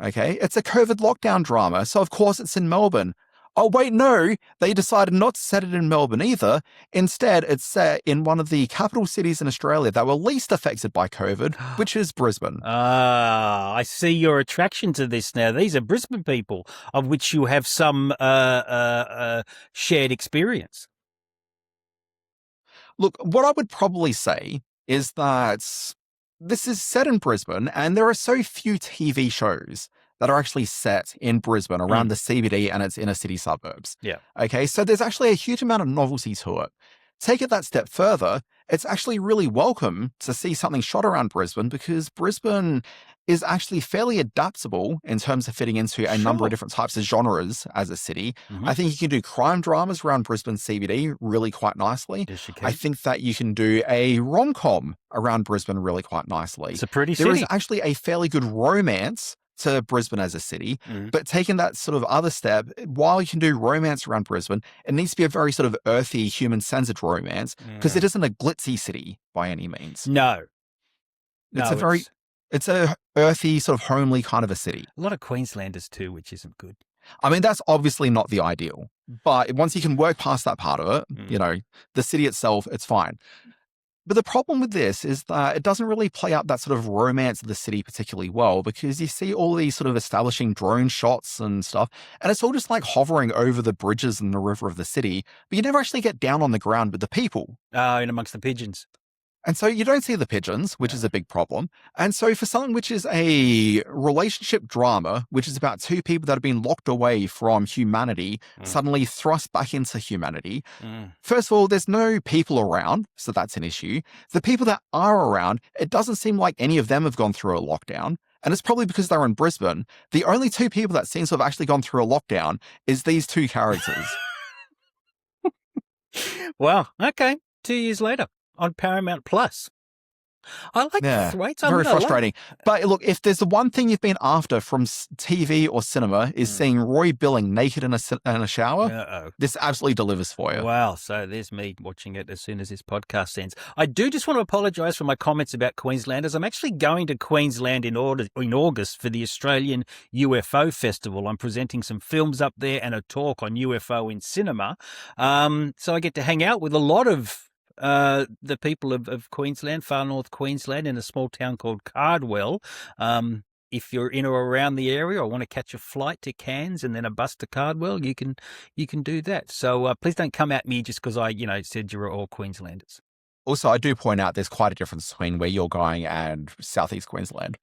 Okay, it's a COVID lockdown drama. So, of course, it's in Melbourne. Oh, wait, no, they decided not to set it in Melbourne either. Instead, it's set in one of the capital cities in Australia that were least affected by COVID, which is Brisbane. I see your attraction to this now. These are Brisbane people, of which you have some shared experience. Look, what I would probably say is that this is set in Brisbane, and there are so few TV shows that are actually set in Brisbane around the CBD and its inner city suburbs. Yeah. Okay, so there's actually a huge amount of novelty to it. Take it that step further, it's actually really welcome to see something shot around Brisbane because Brisbane is actually fairly adaptable in terms of fitting into a number of different types of genres as a city. I think you can do crime dramas around Brisbane CBD really quite nicely. Yes, you can. I think that you can do a rom-com around Brisbane really quite nicely. It's a pretty city. There is actually a fairly good romance to Brisbane as a city, but taking that sort of other step, while you can do romance around Brisbane, it needs to be a very sort of earthy, human-centered romance because it isn't a glitzy city by any means. No. It's a earthy, sort of homely kind of a city. A lot of Queenslanders too, which isn't good. I mean, that's obviously not the ideal, but once you can work past that part of it, you know, the city itself, it's fine. But the problem with this is that it doesn't really play up that sort of romance of the city particularly well because you see all these sort of establishing drone shots and stuff, and it's all just like hovering over the bridges and the river of the city, but you never actually get down on the ground with the people. In amongst the pigeons. And so you don't see the pigeons, which is a big problem. And so for something which is a relationship drama, which is about two people that have been locked away from humanity, suddenly thrust back into humanity. First of all, there's no people around, so that's an issue. The people that are around, it doesn't seem like any of them have gone through a lockdown. And it's probably because they're in Brisbane. The only two people that seem to have actually gone through a lockdown is these two characters. Wow. Okay. 2 years later. On Paramount Plus. I like Thwaites. Very frustrating. But look, if there's the one thing you've been after from TV or cinema is seeing Roy Billing naked in a shower, this absolutely delivers for you. Wow. So there's me watching it as soon as this podcast ends. I do just want to apologise for my comments about Queenslanders. I'm actually going to Queensland in August for the Australian UFO Festival. I'm presenting some films up there and a talk on UFO in cinema. So I get to hang out with a lot of the people of Queensland, far north Queensland, in a small town called Cardwell. if you're in or around the area or want to catch a flight to Cairns and then a bus to Cardwell, you can do that. So please don't come at me just because I said you're all Queenslanders. Also, I do point out there's quite a difference between where you're going and Southeast Queensland.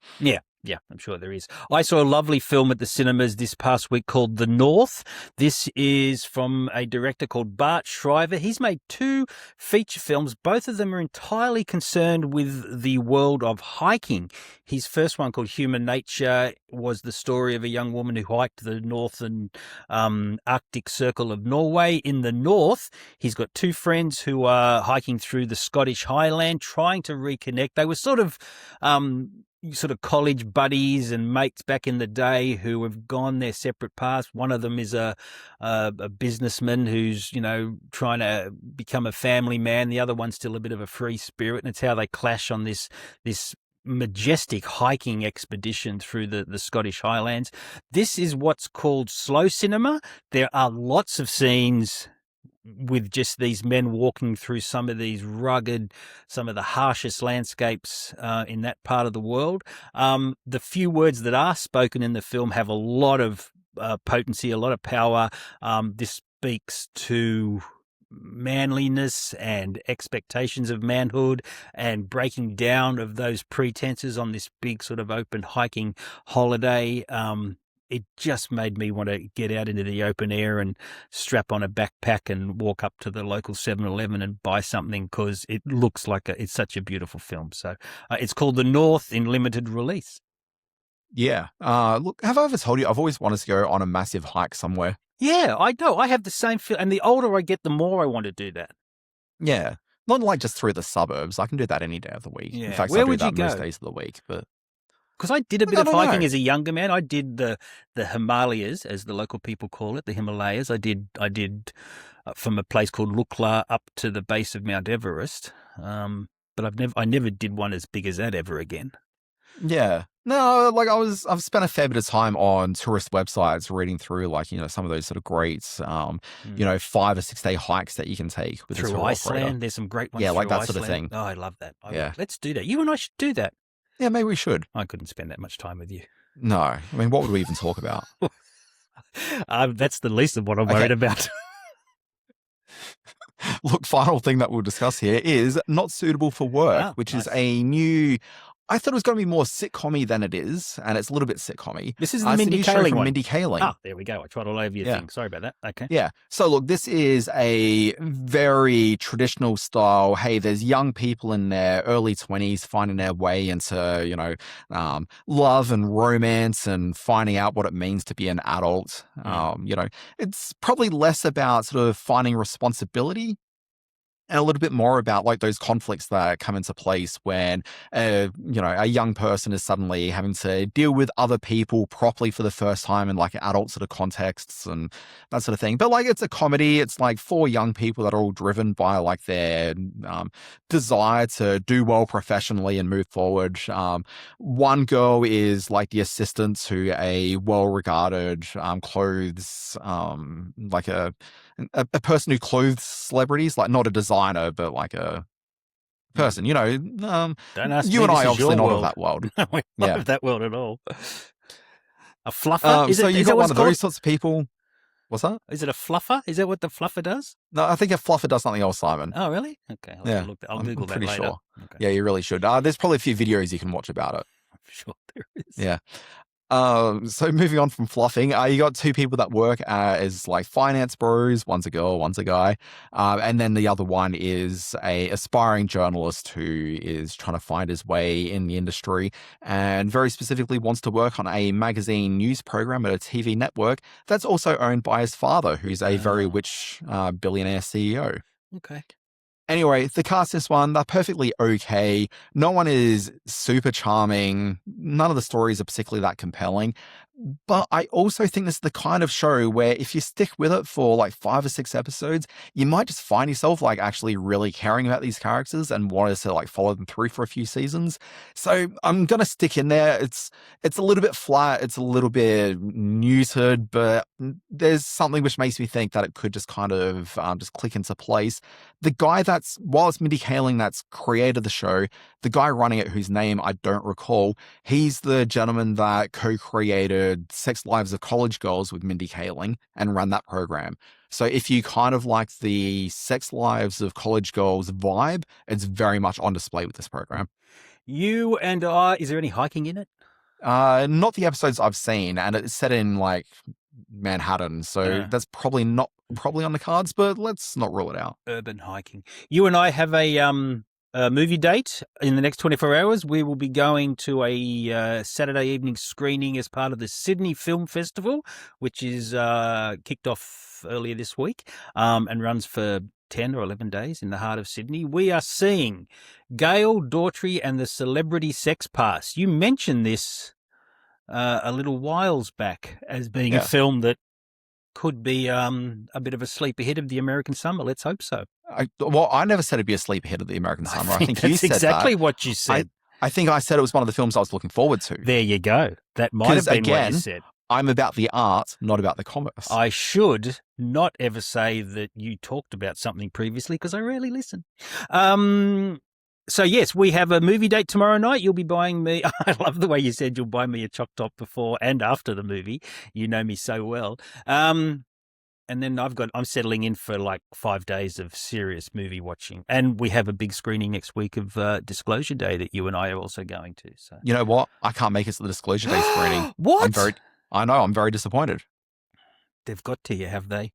Yeah, I'm sure there is. I saw a lovely film at the cinemas this past week called The North. This is from a director called Bart Shriver. He's made 2 feature films. Both of them are entirely concerned with the world of hiking. His first one, called Human Nature, was the story of a young woman who hiked the northern Arctic Circle of Norway. In the north, he's got 2 friends who are hiking through the Scottish Highland, trying to reconnect. They were sort of college buddies and mates back in the day who have gone their separate paths. One of them is a businessman who's, trying to become a family man. The other one's still a bit of a free spirit, and it's how they clash on this majestic hiking expedition through the Scottish Highlands. This is what's called slow cinema. There are lots of scenes with just these men walking through some of these rugged, some of the harshest landscapes in that part of the world. The few words that are spoken in the film have a lot of potency, a lot of power. This speaks to manliness and expectations of manhood and breaking down of those pretenses on this big sort of open hiking holiday. It just made me want to get out into the open air and strap on a backpack and walk up to the local 7-Eleven and buy something, because it looks like it's such a beautiful film. So it's called The North, in limited release. Yeah. Look, have I ever told you I've always wanted to go on a massive hike somewhere? Yeah, I know. I have the same feel. And the older I get, the more I want to do that. Yeah. Not like just through the suburbs. I can do that any day of the week. Yeah. In fact, Where I do would you that most go? days of the week. But because I did a bit of hiking as a younger man. I did the Himalayas, as the local people call it, the Himalayas. I did from a place called Lukla up to the base of Mount Everest. But I never did one as big as that ever again. Yeah. No, like I've spent a fair bit of time on tourist websites reading through, like, some of those sort of great, 5 or 6 day hikes that you can take with through a tour Iceland. operator. There's some great ones. Yeah, like through that sort of Iceland. thing. Oh, I love that. Yeah. Let's do that. You and I should do that. Yeah, maybe we should. I couldn't spend that much time with you. No. I mean, what would we even talk about? That's the least of what I'm worried about. Look, final thing that we'll discuss here is Not Suitable for Work, which is a new... I thought it was going to be more sitcom-y than it is, and it's a little bit sitcom-y. This is the it's Mindy a new show Kaling from one. Mindy Kaling. Ah, there we go. I tried all over your thing. Sorry about that. Okay. Yeah. So look, this is a very traditional style. Hey, there's young people in their early 20s finding their way into, love and romance and finding out what it means to be an adult. It's probably less about sort of finding responsibility and a little bit more about like those conflicts that come into place when, a young person is suddenly having to deal with other people properly for the first time in like adult sort of contexts and that sort of thing. But like, it's a comedy. It's like 4 young people that are all driven by like their desire to do well professionally and move forward. One girl is like the assistant to a well-regarded clothes, like a person who clothes celebrities, like not a designer, but like a person, Don't ask you me, and I this is obviously your not world. of that world. No, we're not of that world at all. A fluffer? So you've got one of those sorts of people. What's that? Is it a fluffer? Is that what the fluffer does? No, I think a fluffer does something else, Simon. Oh, really? Okay. I'll Google that pretty later. sure. Okay. Yeah, you really should. There's probably a few videos you can watch about it. I'm sure there is. Yeah. So moving on from fluffing, you got 2 people that work as like finance bros. One's a girl, one's a guy. And then the other one is a aspiring journalist who is trying to find his way in the industry and very specifically wants to work on a magazine news program at a TV network that's also owned by his father, who's a very rich billionaire CEO. Okay. Anyway, the cast in this one, they're perfectly okay. No one is super charming. None of the stories are particularly that compelling. But I also think this is the kind of show where if you stick with it for like 5 or 6 episodes, you might just find yourself like actually really caring about these characters and wanting to like follow them through for a few seasons. So I'm going to stick in there. It's a little bit flat. It's a little bit neutered, but there's something which makes me think that it could just kind of just click into place. The guy while it's Mindy Kaling that's created the show, the guy running it, whose name I don't recall, he's the gentleman that co-created Sex Lives of College Girls with Mindy Kaling and ran that program. So if you kind of like the Sex Lives of College Girls vibe, it's very much on display with this program. You and I, is there any hiking in it? Not the episodes I've seen, and it's set in like Manhattan, so that's probably on the cards, but let's not rule it out. Urban hiking. You and I have a movie date in the next 24 hours. We will be going to a Saturday evening screening as part of the Sydney Film Festival, which is kicked off earlier this week and runs for 10 or 11 days in the heart of Sydney. We are seeing Gail Daughtry and the Celebrity Sex Pass. You mentioned this a little whiles back as being a film that could be a bit of a sleeper hit of the American summer. Let's hope so. I never said it'd be a sleeper hit of the American summer. I think you that's said exactly that. what you said. I think I said it was one of the films I was looking forward to. There you go. That might have been what you said. I'm about the art, not about the commerce. I should not ever say that you talked about something previously because I rarely listen. So, yes, we have a movie date tomorrow night. You'll be buying me. I love the way you said you'll buy me a choc top before and after the movie. You know me so well. And then I'm settling in for like 5 days of serious movie watching. And we have a big screening next week of Disclosure Day that you and I are also going to. So, you know what? I can't make it to the Disclosure Day screening. What? I know. I'm very disappointed. They've got to you, have they?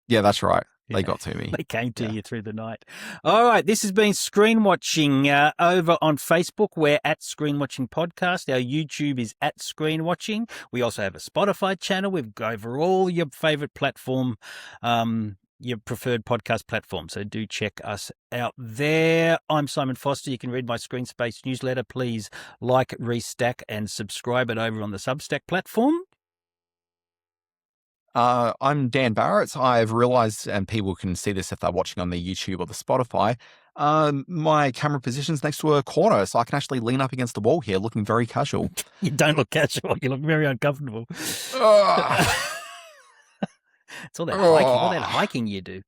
Yeah, that's right. They got to me. They came to you through the night. All right. This has been Screen Watching over on Facebook. We're at Screen Watching Podcast. Our YouTube is at Screen Watching. We also have a Spotify channel. We've got over all your favorite platform, your preferred podcast platform. So do check us out there. I'm Simon Foster. You can read my Screen Space newsletter. Please like, restack, and subscribe it over on the Substack platform. I'm Dan Barrett. I've realized, and people can see this if they're watching on the YouTube or the Spotify, my camera position's next to a corner, so I can actually lean up against the wall here, looking very casual. You don't look casual. You look very uncomfortable. It's all that hiking you do.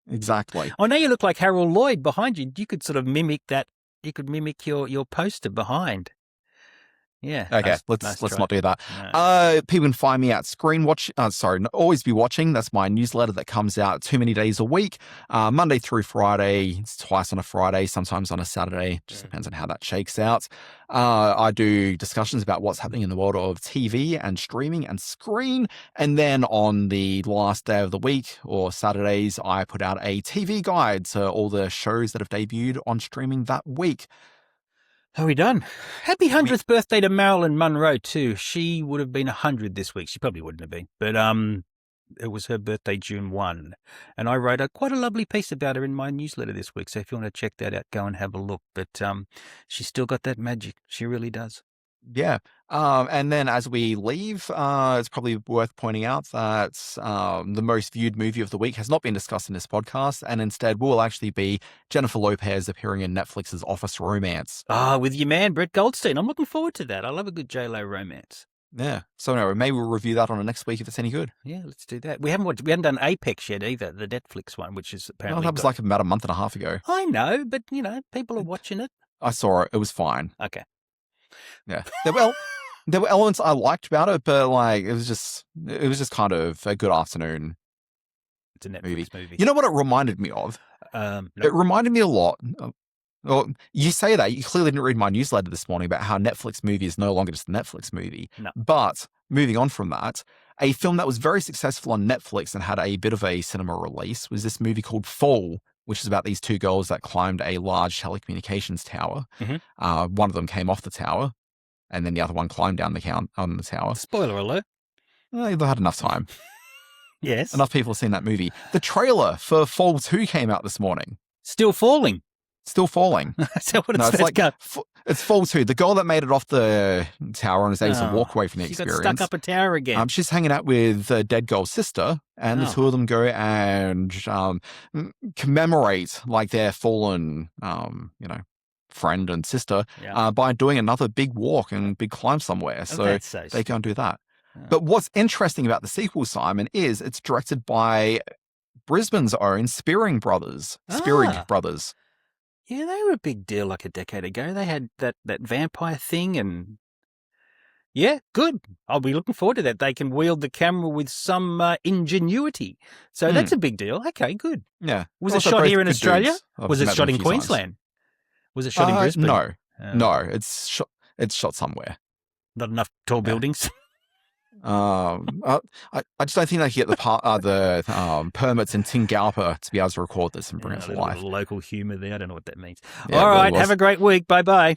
Exactly. Oh, now you look like Harold Lloyd behind you. You could sort of mimic that. You could mimic your poster behind. Yeah. Okay, let's not do that. No. People can find me at Always Be Watching. That's my newsletter that comes out too many days a week, Monday through Friday. It's twice on a Friday, sometimes on a Saturday. Just depends on how that shakes out. I do discussions about what's happening in the world of TV and streaming and screen. And then on the last day of the week or Saturdays, I put out a TV guide to all the shows that have debuted on streaming that week. Are we done? Happy 100th birthday to Marilyn Monroe, too. She would have been 100 this week. She probably wouldn't have been. But it was her birthday, June 1. And I wrote quite a lovely piece about her in my newsletter this week. So if you want to check that out, go and have a look. But she's still got that magic. She really does. Yeah. And then as we leave, it's probably worth pointing out that the most viewed movie of the week has not been discussed in this podcast, and instead will actually be Jennifer Lopez appearing in Netflix's Office Romance. With your man, Brett Goldstein. I'm looking forward to that. I love a good J-Lo romance. Yeah. So anyway, maybe we'll review that on the next week if it's any good. Yeah, let's do that. We haven't done Apex yet either, the Netflix one, which is apparently... that was like about a month and a half ago. I know, but, people are watching it. I saw it. It was fine. Okay. Yeah. There were elements I liked about it, but it was just kind of a good afternoon. It's a Netflix movie. You know what it reminded me of? No. It reminded me a lot. Well, you say that. You clearly didn't read my newsletter this morning about how Netflix movie is no longer just a Netflix movie. No. But moving on from that, a film that was very successful on Netflix and had a bit of a cinema release was this movie called Fall, which is about these two girls that climbed a large telecommunications tower. Mm-hmm. One of them came off the tower, and then the other one climbed down on the tower. Spoiler alert. They had enough time. Yes. Enough people have seen that movie. The trailer for Fall 2 came out this morning. Still falling. Still falling. So what No, it's it's like go? it's fall 2. The girl that made it off the tower and is able to walk away from the She experience. got stuck up a tower again. She's hanging out with the dead girl's sister, and the two of them go and commemorate like their fallen, friend and sister by doing another big walk and big climb somewhere. So they go and do that. But what's interesting about the sequel, Simon, is it's directed by Brisbane's own Spearing Brothers. Yeah, they were a big deal like a decade ago. They had that vampire thing and yeah, good. I'll be looking forward to that. They can wield the camera with some ingenuity. So that's a big deal. Okay, good. Yeah. Was it shot here in Australia? Was it shot in Queensland? Was it shot in Brisbane? No. It's shot somewhere. Not enough tall buildings. I just don't think they can get the permits in Tingalpa to be able to record this and bring it to life. Local humour there. I don't know what that means. Yeah, All right. really have a great week. Bye-bye.